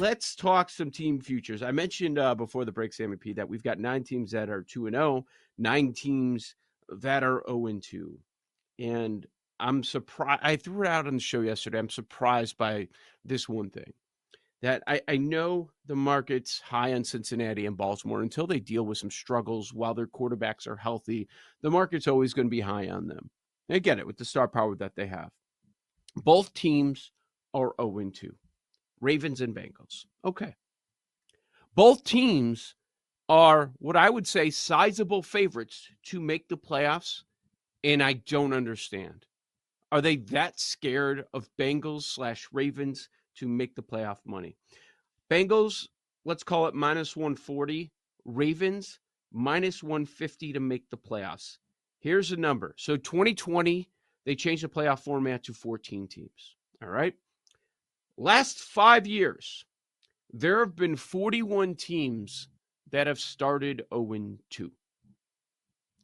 let's talk some team futures. I mentioned before the break, Sammy P, that we've got 9 teams that are 2-0, 9 teams that are 0-2. And I'm surprised. I threw it out on the show yesterday. I'm surprised by this one thing that I know the market's high on Cincinnati and Baltimore until they deal with some struggles while their quarterbacks are healthy. The market's always going to be high on them. I get it with the star power that they have. Both teams are 0-2. Ravens and Bengals. Okay. Both teams are what I would say sizable favorites to make the playoffs, and I don't understand. Are they that scared of Bengals/Ravens to make the playoff money? Bengals, let's call it minus 140. Ravens, minus 150 to make the playoffs. Here's the number. So 2020, they changed the playoff format to 14 teams. All right. Last 5 years, there have been 41 teams that have started 0-2.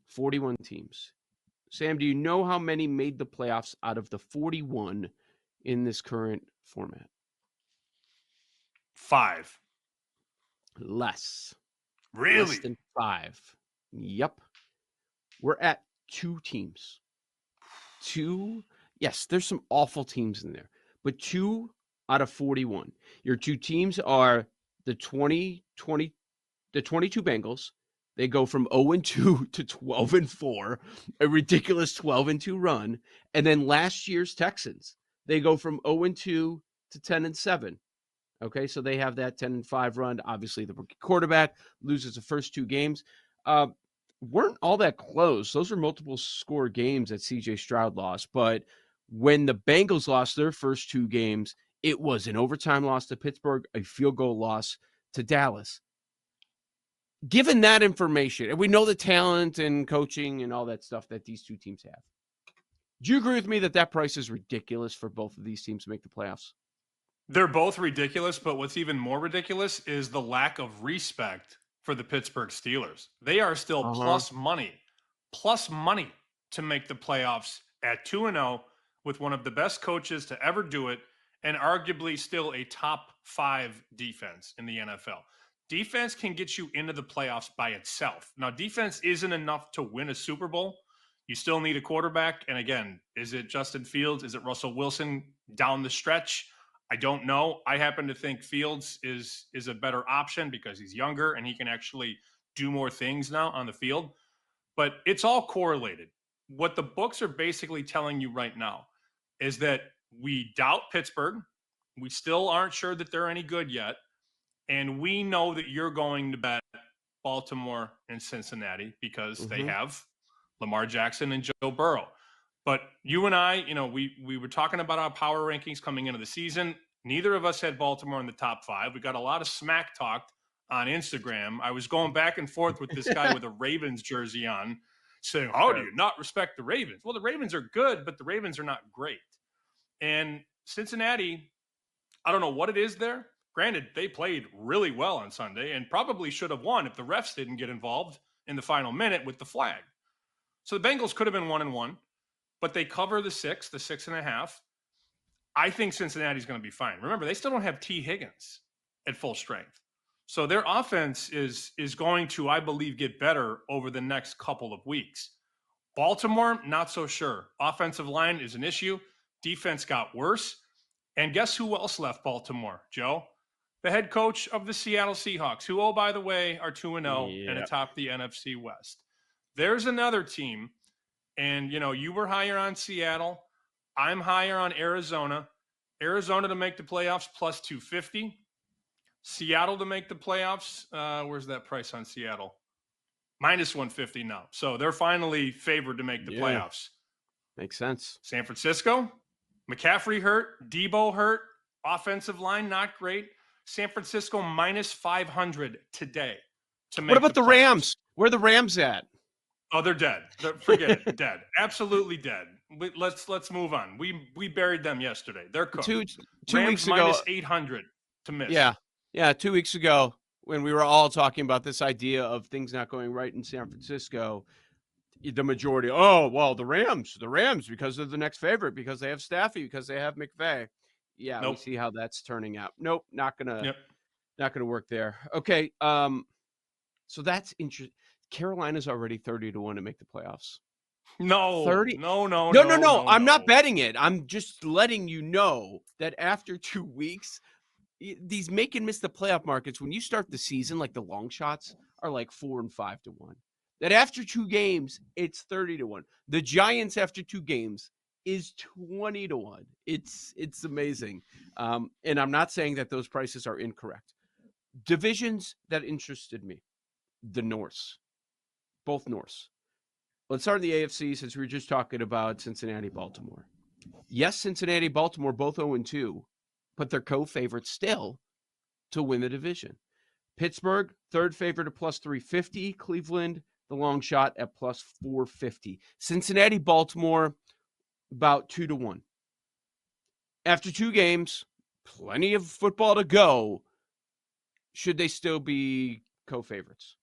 41 teams. Sam, do you know how many made the playoffs out of the 41 in this current format? 5. Less. Really? Less than 5. Yep. We're at 2 teams. 2. Yes, there's some awful teams in there, but 2 out of 41. Your 2 teams are the 22 Bengals. They go from 0-2 to 12-4, a ridiculous 12-2 run. And then last year's Texans, they go from 0-2 to 10-7. Okay, so they have that 10-5 run. Obviously, the rookie quarterback loses the first 2 games. Weren't all that close. Those are multiple score games that CJ Stroud lost. But when the Bengals lost their first 2 games, it was an overtime loss to Pittsburgh, a field goal loss to Dallas. Given that information, and we know the talent and coaching and all that stuff that these 2 teams have, do you agree with me that that price is ridiculous for both of these teams to make the playoffs? They're both ridiculous, but what's even more ridiculous is the lack of respect for the Pittsburgh Steelers. They are still plus money to make the playoffs at 2-0 with one of the best coaches to ever do it and arguably still a top 5 defense in the NFL. Defense can get you into the playoffs by itself. Now, defense isn't enough to win a Super Bowl. You still need a quarterback. And again, is it Justin Fields? Is it Russell Wilson down the stretch? I don't know. I happen to think Fields is a better option because he's younger and he can actually do more things now on the field. But it's all correlated. What the books are basically telling you right now is that we doubt Pittsburgh. We still aren't sure that they're any good yet. And we know that you're going to bet Baltimore and Cincinnati because they have Lamar Jackson and Joe Burrow. But you and I, we were talking about our power rankings coming into the season. Neither of us had Baltimore in the top 5. We got a lot of smack talked on Instagram. I was going back and forth with this guy with a Ravens jersey on saying, how do you not respect the Ravens? Well, the Ravens are good, but the Ravens are not great. And Cincinnati, I don't know what it is there. Granted, they played really well on Sunday and probably should have won if the refs didn't get involved in the final minute with the flag. So the Bengals could have been 1-1, but they cover the 6.5. I think Cincinnati's going to be fine. Remember, they still don't have T. Higgins at full strength. So their offense is going to, I believe, get better over the next couple of weeks. Baltimore, not so sure. Offensive line is an issue. Defense got worse. And guess who else left Baltimore, Joe? The head coach of the Seattle Seahawks, who, oh, by the way, are 2-0 and atop the NFC West. There's another team, and, you were higher on Seattle. I'm higher on Arizona. Arizona to make the playoffs, plus 250. Seattle to make the playoffs. Where's that price on Seattle? Minus 150 now. So they're finally favored to make the playoffs. Makes sense. San Francisco, McCaffrey hurt, Debo hurt, offensive line not great. San Francisco minus 500 today to make. What about the playoffs. Rams? Where are the Rams at? Oh, they're dead. Forget it. Dead. Absolutely dead. Let's move on. We buried them yesterday. They're cooked. Two Rams weeks ago, minus 800 to miss. Yeah. 2 weeks ago, when we were all talking about this idea of things not going right in San Francisco, the majority, the Rams, because they're the next favorite, because they have Staffy, because they have McVay. Yeah, we Nope. see how that's turning out. Nope, Yep. not gonna work there. Okay, so that's interesting. Carolina's already 30-1 to make the playoffs. No, 30 no, no, No, no, no, no, no, I'm not no. betting it. I'm just letting you know that after 2 weeks, these make and miss the playoff markets, when you start the season, like the long shots are like 4 and 5-1. That after 2 games, it's 30-1. The Giants after 2 games is 20-1. It's amazing. And I'm not saying that those prices are incorrect. Divisions that interested me, the Norse, both Norse. Let's start in the AFC since we were just talking about Cincinnati, Baltimore. Yes, Cincinnati, Baltimore, both 0-2, but they're co-favorites still to win the division. Pittsburgh, third favorite at plus 350. Cleveland, the long shot at plus 450. Cincinnati, Baltimore, about 2-1. After 2 games, plenty of football to go. Should they still be co-favorites?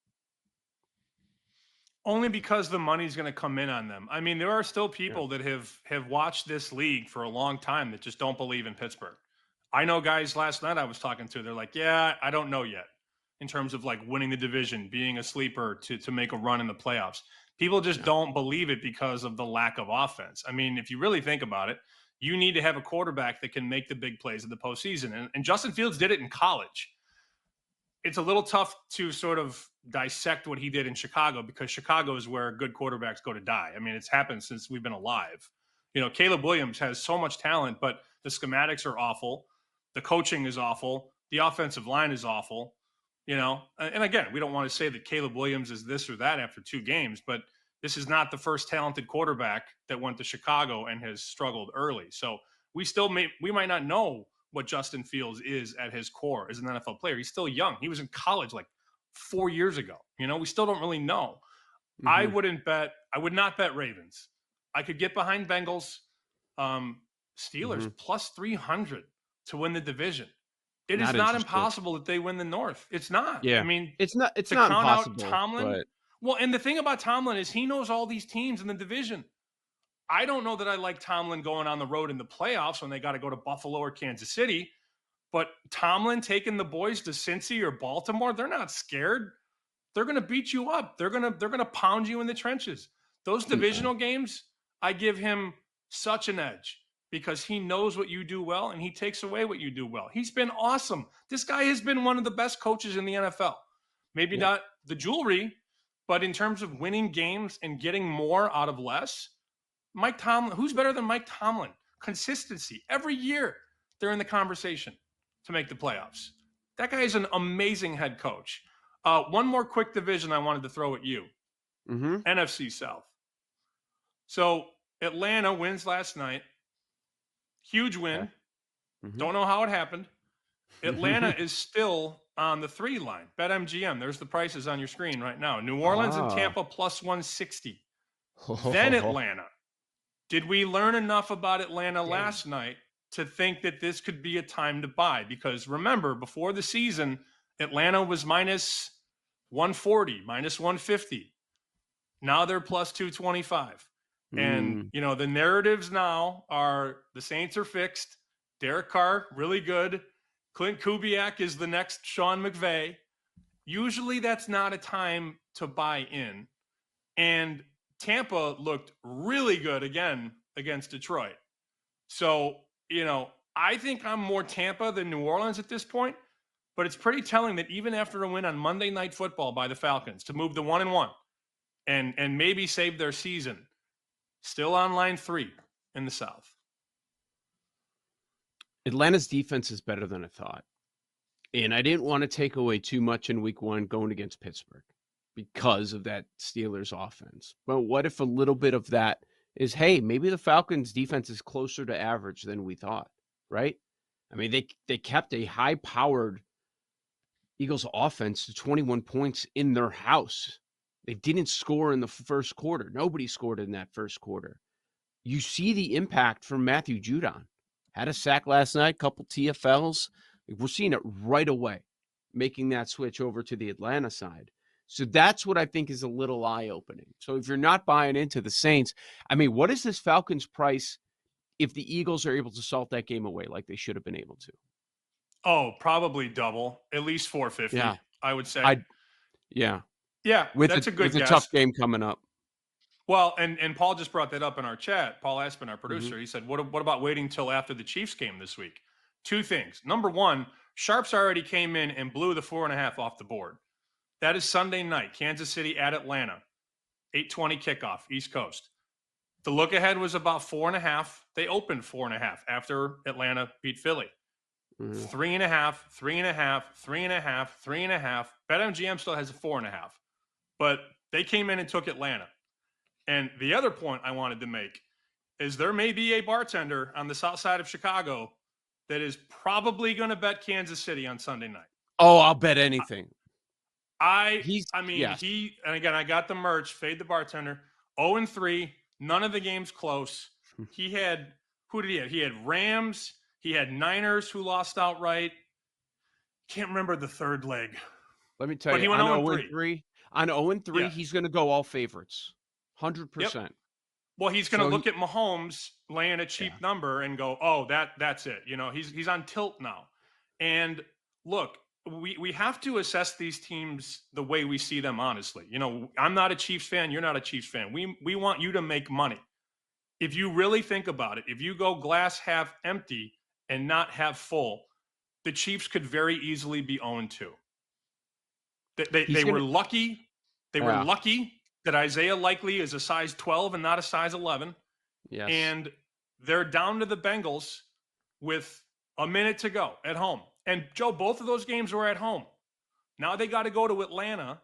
Only because the money's going to come in on them. I mean, there are still Yeah. people that have watched this league for a long time that just don't believe in Pittsburgh. I know guys last night I was talking to, they're like, "Yeah, I don't know yet." In terms of like winning the division, being a sleeper to make a run in the playoffs. People just Yeah. don't believe it because of the lack of offense. I mean, if you really think about it, you need to have a quarterback that can make the big plays in the postseason. And Justin Fields did it in college. It's a little tough to sort of dissect what he did in Chicago because Chicago is where good quarterbacks go to die. I mean, it's happened since we've been alive. You know, Caleb Williams has so much talent, but the schematics are awful. The coaching is awful. The offensive line is awful. You know, and again, we don't want to say that Caleb Williams is this or that after 2 games, but this is not the first talented quarterback that went to Chicago and has struggled early. So we might not know what Justin Fields is at his core as an NFL player. He's still young. He was in college like 4 years ago. You know, we still don't really know. Mm-hmm. I would not bet Ravens. I could get behind Bengals. Steelers Mm-hmm. plus 300 to win the division. It is Not not interested. impossible that they win the North. It's not. I Yeah. mean, It's to not count out impossible, Tomlin. but Well, and the thing about Tomlin is he knows all these teams in the division. I don't know that I like Tomlin going on the road in the playoffs when they got to go to Buffalo or Kansas City. But Tomlin taking the boys to Cincy or Baltimore, they're not scared. They're going to beat you up. They're going to pound you in the trenches. Those no. divisional games, I give him such an edge because he knows what you do well and he takes away what you do well. He's been awesome. This guy has been one of the best coaches in the NFL. Maybe Yep. not the jewelry, but in terms of winning games and getting more out of less, Mike Tomlin, who's better than Mike Tomlin? Consistency. Every year they're in the conversation to make the playoffs. That guy is an amazing head coach. One more quick division I wanted to throw at you. Mm-hmm. NFC South. So Atlanta wins last night. Huge win. Okay. Mm-hmm. Don't know how it happened. Atlanta is still on the 3 line. BetMGM. There's the prices on your screen right now. New Orleans and Ah. Tampa plus 160. Then Atlanta. Did we learn enough about Atlanta last night to think that this could be a time to buy? Because remember, before the season, Atlanta was minus 140, minus 150. Now they're plus 225. And, Mm. you know, the narratives now are the Saints are fixed. Derek Carr, really good. Clint Kubiak is the next Sean McVay. Usually that's not a time to buy in. And Tampa looked really good again against Detroit. So, you know, I think I'm more Tampa than New Orleans at this point, but it's pretty telling that even after a win on Monday Night Football by the Falcons to move to 1-1 and maybe save their season, still on line 3 in the South. Atlanta's defense is better than I thought. And I didn't want to take away too much in week 1 going against Pittsburgh because of that Steelers offense. But what if a little bit of that is, hey, maybe the Falcons defense is closer to average than we thought, right? I mean, they kept a high-powered Eagles offense to 21 points in their house. They didn't score in the first quarter. Nobody scored in that first quarter. You see the impact from Matthew Judon. Had a sack last night, couple TFLs. We're seeing it right away, making that switch over to the Atlanta side. So that's what I think is a little eye-opening. So if you're not buying into the Saints, I mean, what is this Falcons price if the Eagles are able to salt that game away like they should have been able to. Oh, probably double, at least 450, Yeah. I would say. Yeah. Yeah, With that's a good a tough guess. game coming up. Well, and Paul just brought that up in our chat. Paul Aspen, our Mhm. producer, he said, "What about waiting till after the Chiefs game this week?" Two things. Number one, Sharps already came in and blew the 4.5 off the board. That is Sunday night, Kansas City at Atlanta, 8:20 kickoff, East Coast. The look ahead was about 4.5. They opened 4.5 after Atlanta beat Philly. Mhm. 3.5, 3.5, 3.5, 3.5. BetMGM still has a 4.5, but they came in and took Atlanta. And the other point I wanted to make is there may be a bartender on the south side of Chicago that is probably going to bet Kansas City on Sunday night. Oh, I'll bet anything. I He's I mean, yes. and again, I got the merch, Fade the Bartender, 0-3, none of the games close. He had, who did he have? He had Rams, he had Niners who lost outright. Can't remember the third leg, Let me tell but you, he went on 0 0 and and 3. 3 on 0 and 3, Yeah. he's gonna go all favorites. Yep. 100%. Well, he's going to So look at Mahomes laying a yeah. cheap number and go, "Oh, that's it." You know, he's on tilt now. And look, we have to assess these teams the way we see them honestly. You know, I'm not a Chiefs fan, you're not a Chiefs fan. We want you to make money. If you really think about it, if you go glass half empty and not half full, the Chiefs could very easily be 0-2. He's They were gonna lucky. They were yeah. lucky that Isaiah Likely is a size 12 and not a size 11. Yes. And they're down to the Bengals with a minute to go at home. And Joe, both of those games were at home. Now they got to go to Atlanta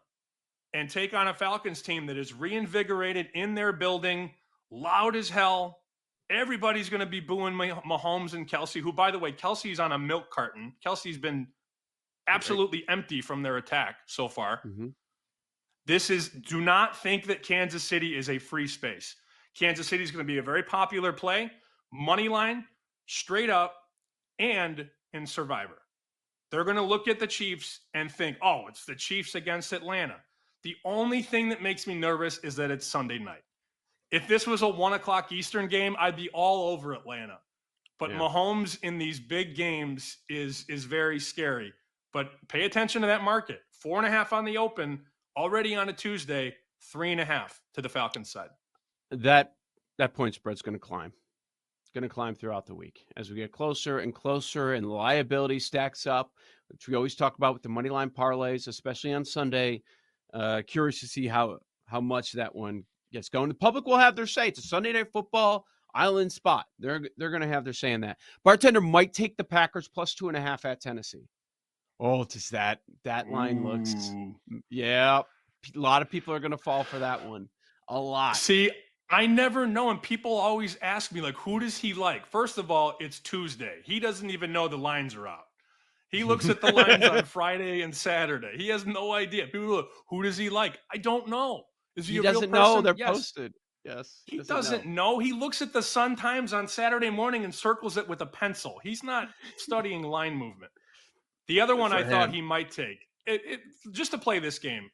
and take on a Falcons team that is reinvigorated in their building, loud as hell. Everybody's going to be booing Mahomes and Kelsey, who, by the way, Kelsey's on a milk carton. Kelsey's been Right. absolutely empty from their attack so far. Mhm. Do not think that Kansas City is a free space. Kansas City is going to be a very popular play, money line, straight up, and in Survivor. They're going to look at the Chiefs and think, oh, it's the Chiefs against Atlanta. The only thing that makes me nervous is that it's Sunday night. If this was a 1 o'clock Eastern game, I'd be all over Atlanta. But Yeah. Mahomes in these big games is very scary. But pay attention to that market. 4.5 on the open, already on a Tuesday, 3.5 to the Falcons side. That point spread's gonna climb. It's gonna climb throughout the week as we get closer and closer and the liability stacks up, which we always talk about with the money line parlays, especially on Sunday. Curious to see how much that one gets going. The public will have their say. It's a Sunday Night Football island spot. They're going to have their say in that. Bartender might take the Packers plus 2.5 at Tennessee. Oh, just that line looks. Ooh. Yeah, a lot of people are going to fall for that one. A lot. See, I never know. And people always ask me, like, who does he like? First of all, it's Tuesday. He doesn't even know the lines are out. He looks at the lines on Friday and Saturday. He has no idea. People are like, who does he like? I don't know. Is he He a real doesn't know person? they're Yes. posted. Yes, he He doesn't doesn't know. know. He looks at the Sun Times on Saturday morning and circles it with a pencil. He's not studying line movement. The other Good one I for thought him. he might take, just to play this game,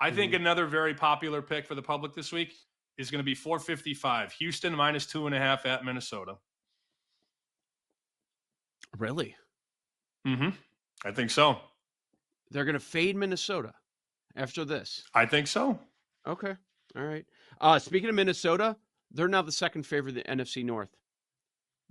I think Mhm. another very popular pick for the public this week is going to be 455. Houston minus 2.5 at Minnesota. Really? Mm-hmm. I think so. They're going to fade Minnesota after this. I think so. Okay. All right. Speaking of Minnesota, they're now the second favorite in the NFC North.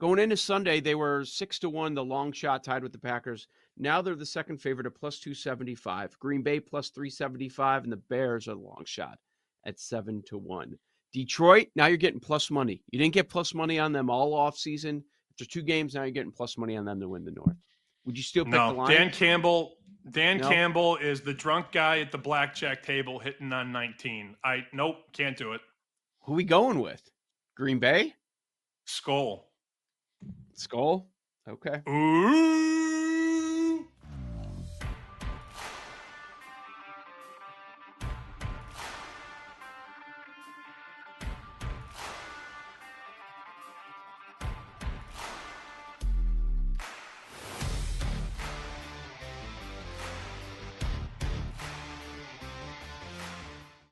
Going into Sunday, they were 6-1, the long shot tied with the Packers. Now they're the second favorite at plus 275. Green Bay plus 375, and the Bears are the long shot at 7-1. Detroit, now you're getting plus money. You didn't get plus money on them all off season. After 2 games, now you're getting plus money on them to win the North. Would you still pick the No, line? Dan Campbell. Dan No? Campbell is the drunk guy at the blackjack table hitting on 19. Nope, can't do it. Who we going with? Green Bay? Skull. Skull? Okay. Ooh.